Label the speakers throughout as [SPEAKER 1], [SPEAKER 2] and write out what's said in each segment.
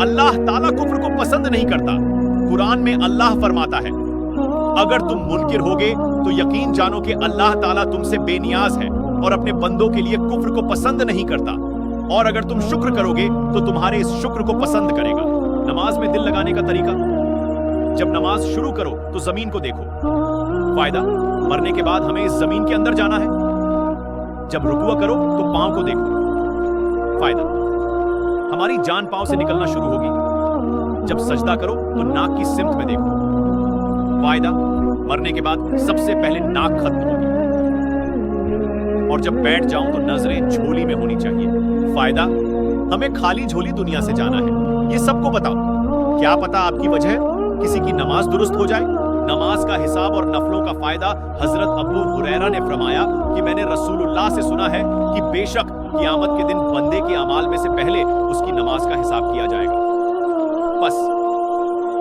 [SPEAKER 1] अल्लाह ताला कुफ्र को पसंद नहीं करता। कुरान में अल्लाह फरमाता है, अगर तुम मुनकिर होगे तो यकीन जानो कि अल्लाह ताला तुमसे बेनियाज है और अपने बंदों के लिए कुफ्र को पसंद नहीं करता, और अगर तुम शुक्र करोगे तो तुम्हारे इस शुक्र को पसंद करेगा। नमाज में दिल लगाने का तरीका, जब नमाज शुरू करो तो जमीन को देखो। फायदा, मरने के बाद हमें इस जमीन के अंदर जाना है। जब रुकुआ करो तो पांव को देखो। फायदा, हमारी जान पांव से निकलना शुरू होगी। जब सजदा करो तो नाक की सिमत में देखो। फायदा, मरने के बाद सबसे पहले नाक खत्म होगी, और जब बैठ जाऊं तो नजरें झोली में होनी चाहिए। फायदा, हमें खाली झोली दुनिया से जाना है। ये सबको बताओ, क्या पता आपकी वजह किसी की नमाज दुरुस्त हो जाए। नमाज का हिसाब और नफलों का फायदा, हजरत अबू हुरैरा ने फरमाया कि मैंने रसूलुल्लाह से सुना है कि बेशक क़यामत के दिन बंदे के अमाल में से पहले उसकी नमाज का हिसाब किया जाएगा। बस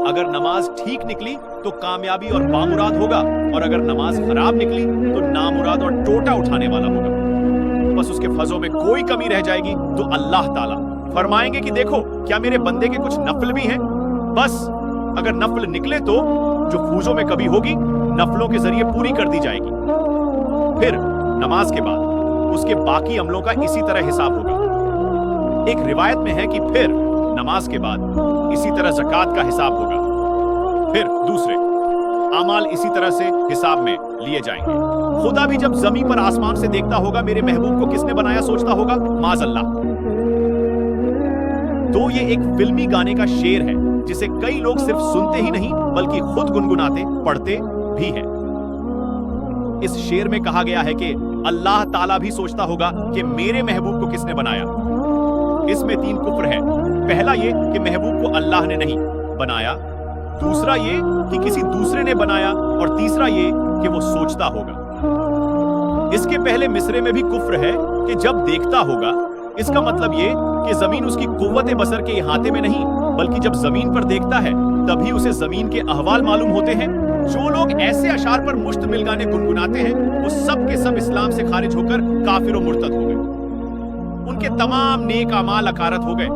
[SPEAKER 1] अगर नमाज ठीक निकली तो कामयाबी और बामुराद होगा, और अगर नमाज खराब निकली तो नामुराद और टोटा उठाने वाला होगा। बस उसके फजों में कोई कमी रह जाएगी तो अल्लाह ताला फरमाएंगे कि देखो क्या मेरे बंदे के कुछ नफल भी हैं। बस अगर नफल निकले तो जो फूजों में कभी होगी नफलों के जरिए पूरी कर दी जाएगी। फिर नमाज के बाद उसके बाकी अमलों का इसी तरह हिसाब होगा। एक रिवायत में है कि फिर नमाज के बाद इसी तरह ज़कात का हिसाब होगा। फिर दूसरे अमाल इसी तरह से हिसाब में लिए जाएंगे। खुदा भी जब जमीन पर आसमान से देखता होगा मेरे महबूब को किसने बनाया सोचता होगा माज़अल्लाह। तो ये एक फिल्मी गाने का शेर है जिसे कई लोग सिर्फ सुनते ही नहीं बल्कि खुद गुनगुनाते पढ़ते भी हैं। इस शेर में कहा गया है कि अल्लाह ताला भी सोचता होगा कि मेरे महबूब को किसने बनाया। इसमें 3 कुफ्र है। पहला ये कि महबूब को अल्लाह ने नहीं बनाया, दूसरा ये कि किसी दूसरे ने बनाया, और तीसरा ये कि वो सोचता होगा। इसके पहले मिसरे में भी कुफ्र है कि जब देखता होगा। इसका मतलब ये कि जमीन उसकी कुव्वत बसर के इहाते में नहीं बल्कि जब जमीन पर देखता है तभी उसे जमीन के अहवाल मालूम होते हैं। जो लोग ऐसे अशार पर मुश्तमिल गाने गुनगुनाते हैं वो सब के सब इस्लाम से खारिज होकर काफिर और मुर्तद हो गए। उनके तमाम नेक अमाल अकारत हो गए।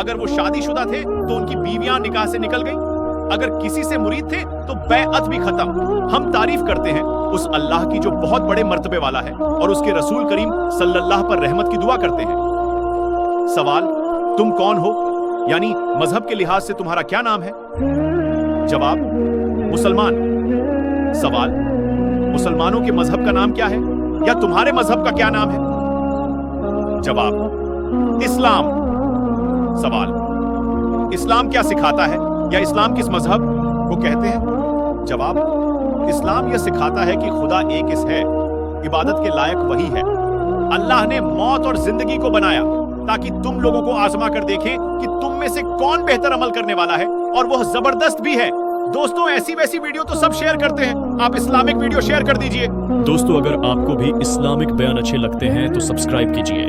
[SPEAKER 1] अगर वो शादीशुदा थे तो उनकी बीवियां निकाह से निकल गई। अगर किसी से मुरीद थे तो बैअत भी खत्म। हम तारीफ करते हैं उस अल्लाह की जो बहुत बड़े मर्तबे वाला है, और उसके रसूल करीम सल्लल्लाहु पर रहमत की दुआ करते हैं। सवाल, तुम कौन हो, यानी मजहब के लिहाज से तुम्हारा क्या नाम है? जवाब, मुसलमान। सवाल, मुसलमानों के मजहब का नाम क्या है, या तुम्हारे मजहब का क्या नाम है? जवाब, इस्लाम। सवाल, इस्लाम क्या सिखाता है, या इस्लाम किस मजहब को कहते हैं? जवाब, इस्लाम यह सिखाता है कि खुदा एक इस है, इबादत के लायक वही है। अल्लाह ने मौत और जिंदगी को बनाया ताकि तुम लोगों को आजमा कर देखें कि तुम में से कौन बेहतर अमल करने वाला है, और वह जबरदस्त भी है। दोस्तों, ऐसी वैसी वीडियो तो सब शेयर करते हैं, आप इस्लामिक वीडियो शेयर कर दीजिए।
[SPEAKER 2] दोस्तों, अगर आपको भी इस्लामिक बयान अच्छे लगते हैं तो सब्सक्राइब कीजिए।